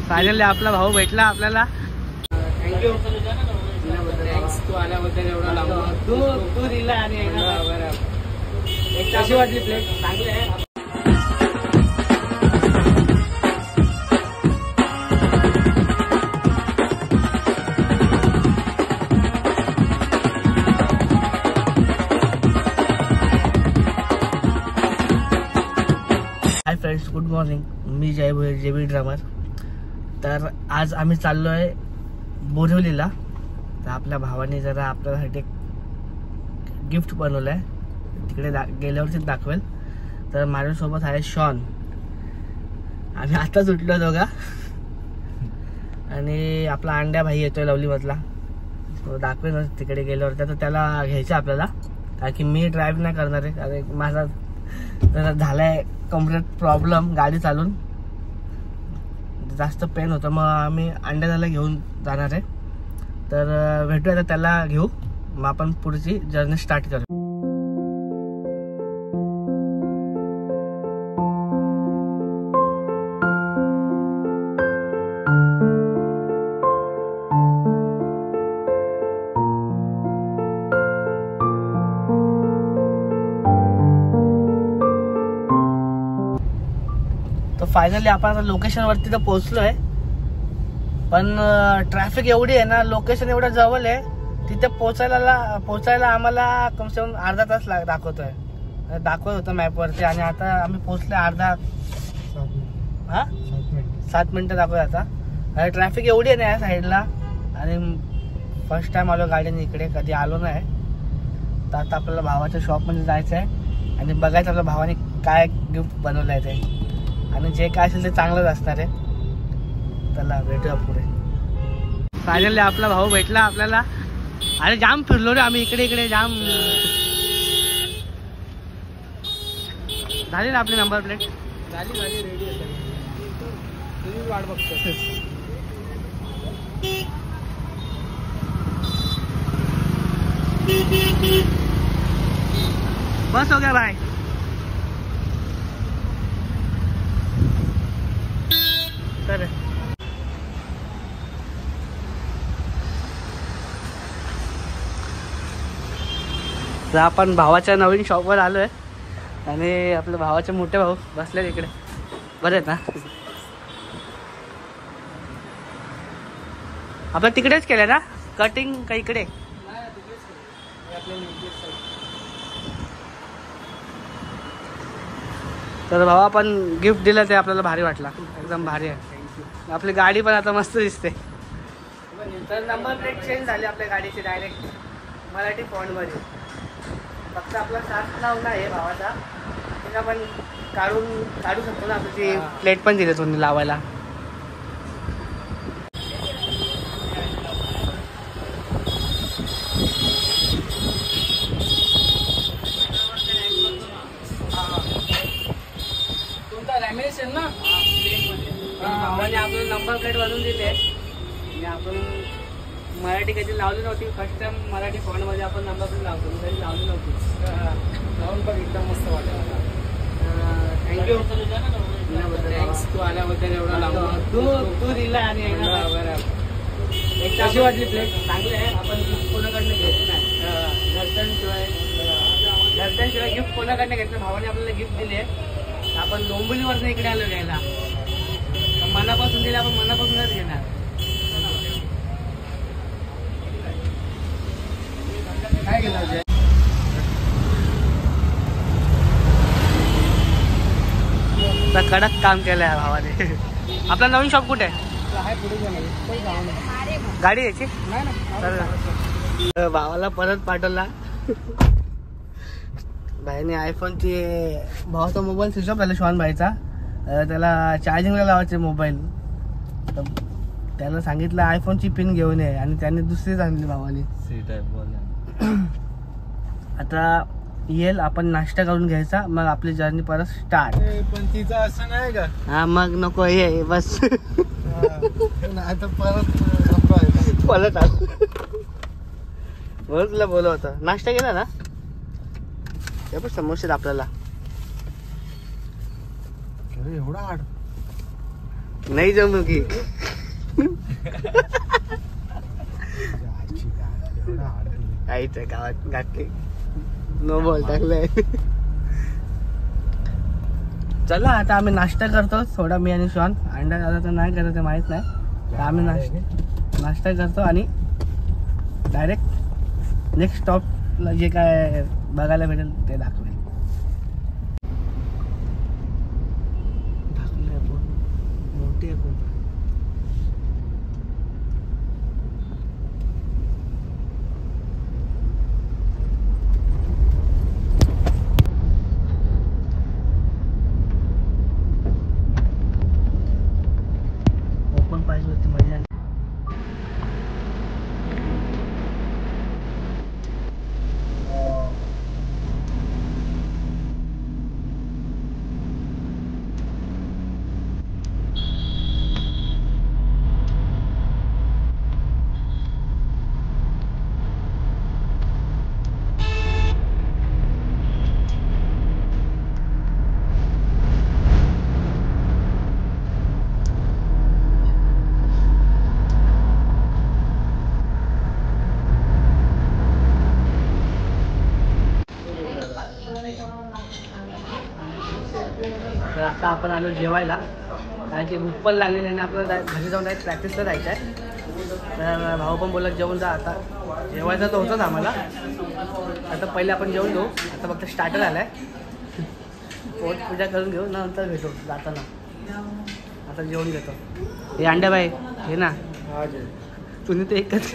Finally आपला भाऊ भेटला आपल्याला. थँक्यू. तू आल्याबद्दल एवढा लांब तू दिला आणि कशी वाटली प्लेट? चांगली आहे. Hi friends, good morning. मी जेबी ड्रामर. तर आज आम्ही चाललो आहे बोरिवलीला. तर आपल्या भावाने जरा आपल्यासाठी गिफ्ट बनवलं आहे, तिकडे गेल्यावरतीच दाखवेल. तर माझ्यासोबत आहे शॉन. आम्ही आताच उठलो दोघा. आणि आपला अंड्या भाई येतोय लवलीमधला, तो दाखवेल तिकडे गेल्यावर. तर त्याला घ्यायचं आपल्याला, कारण की मी ड्राईव्ह नाही करणार आहे. कारण माझा जरा झालाय कम्प्लीट प्रॉब्लेम गाडी चालून, जास्त पेन होतं. मग आम्ही अंड्याला घेऊन जाणार आहे. तर भेटूया, तर त्याला घेऊ, मग आपण पुढची जर्नी स्टार्ट करू. फायनली आपण आता लोकेशन वरती तर पोहोचलोय, पण ट्रॅफिक एवढी आहे ना, लोकेशन एवढं जवळ आहे, तिथे पोहोचायला आम्हाला कमसे कम अर्धा तास दाखवत होतं मॅप वरती. आणि आता आम्ही पोहोचले 7 मिनिटं दाखवत. आता ट्रॅफिक एवढी आहे ना या साईडला, आणि फर्स्ट टाइम आलो गाडीने इकडे, कधी आलो नाही. तर आता आपल्याला भावाच्या शॉपमध्ये जायचं आहे आणि बघायचं आपल्या भावाने काय गिफ्ट बनवलं आहे ते, आणि जे काय असेल ते चांगलंच असणार आहे. त्याला भेटूया पुढे. फायनली आपला भाऊ भेटला आपल्याला. अरे जाम फिरलो रे आम्ही, इकडे जाम. झाली ना आपली नंबर प्लेट? झाली रेडी आहे. तुम्ही वाट बघतो. बस हो गया भाई. तर आपण भावाच्या नवीन शॉपवर आलोय, आणि आपल्या भावाचे मोठे भाऊ बसले इकडे. बरे आहेत ना? आपल्या तिकडेच केलंय ना कटिंग का इकडे? तर भावा आपण गिफ्ट दिलं ते आपल्याला भारी वाटला, एकदम भारी आहे. आपली गाडी पण आता मस्त दिसते. तर नंबर प्लेट चेंज झाली आपल्या गाडीची, डायरेक्ट मराठी फॉन्टमध्ये. फक्त आपला सात नाव नाही भावाचा, ते आपण काढू शकतो ना. आपली प्लेट पण दिली तुम्ही लावायला. तुमचा लॅमिनेशन ना भावाने आपल्याला नंबर प्लेट बनवून दिले, आणि आपण मराठी कधी लावली नव्हती. फर्स्ट टाइम मराठी फॉन्टमध्ये आपण नंबर प्लेट लावतो, कधी लावली नव्हती. लावून पण एकदम मस्त वाटलं मला. थँक्यू. थँक्स, तू आल्याबद्दल एवढा लांब तू दिला. आणि कशी वाटली प्लेट? चांगली आहे. आपण गिफ्ट कोणाकडनं घेत नाही, घरच्यांशिवाय गिफ्ट कोणाकडनं घेतलं. भावाने आपल्याला गिफ्ट दिले, आपण डोंबिवलीवरनं इकडे आलो घ्यायला. मनापासून दिले, आपण मनापासूनच घेणार. काय केलं? कडक काम केलं आहे भावाने. आपला नवीन शॉप कुठे आहे? गाडी यायची तर भावाला परत पाठवला. भाईने आयफोनची, भावाचा मोबाईल स्विच ऑफ झाला शॉन भाईचा, त्याला चार्जिंगला लावायचे मोबाईल. तर त्याला सांगितलं आयफोनची पिन घेऊन ये, आणि त्याने दुसरीच आणली भावाने. आता येईल, आपण नाश्ता करून घ्यायचा, मग आपली जर्नी परत स्टार्ट. पण तिचं असं नाही का? हा मग नको, ये बस. आता परत आलो. तुला बोलव होतं. नाश्ता केला ना? हे पण समोसे आपल्याला. एवढा हार्ड नाही जमूगी. आईच्या गावात गाठी नो बॉल टाकलाय. चला आता आम्ही नाश्ता करतो थोडा, मी आणि श्वान. अंडा दादा तर नाही करत, माहित नाही. तर आम्ही नाश्ता करतो आणि डायरेक्ट नेक्स्ट स्टॉपला जे काय बघायला भेटेल ते दाखवेल. मोठी आहे खूप. ओपन पाहिजे होती मजा. तर आता आपण आलो जेवायला, कारण की भूक पण लागलेली आणि आपल्याला घरी जाऊन डायरेक्ट प्रॅक्टिसला जायचं आहे. तर भाऊ पण बोलत जेवून जा. आता जेवायचं तर होतंच आम्हाला. आता पहिले आपण जेवून घेऊ. आता फक्त स्टार्टर आला आहे. पोट पूजा करून घेऊ, नंतर भेटू जाताना. आता जेवून घेतो. हे अंड्या बाई हे ना, तुम्ही ते एकच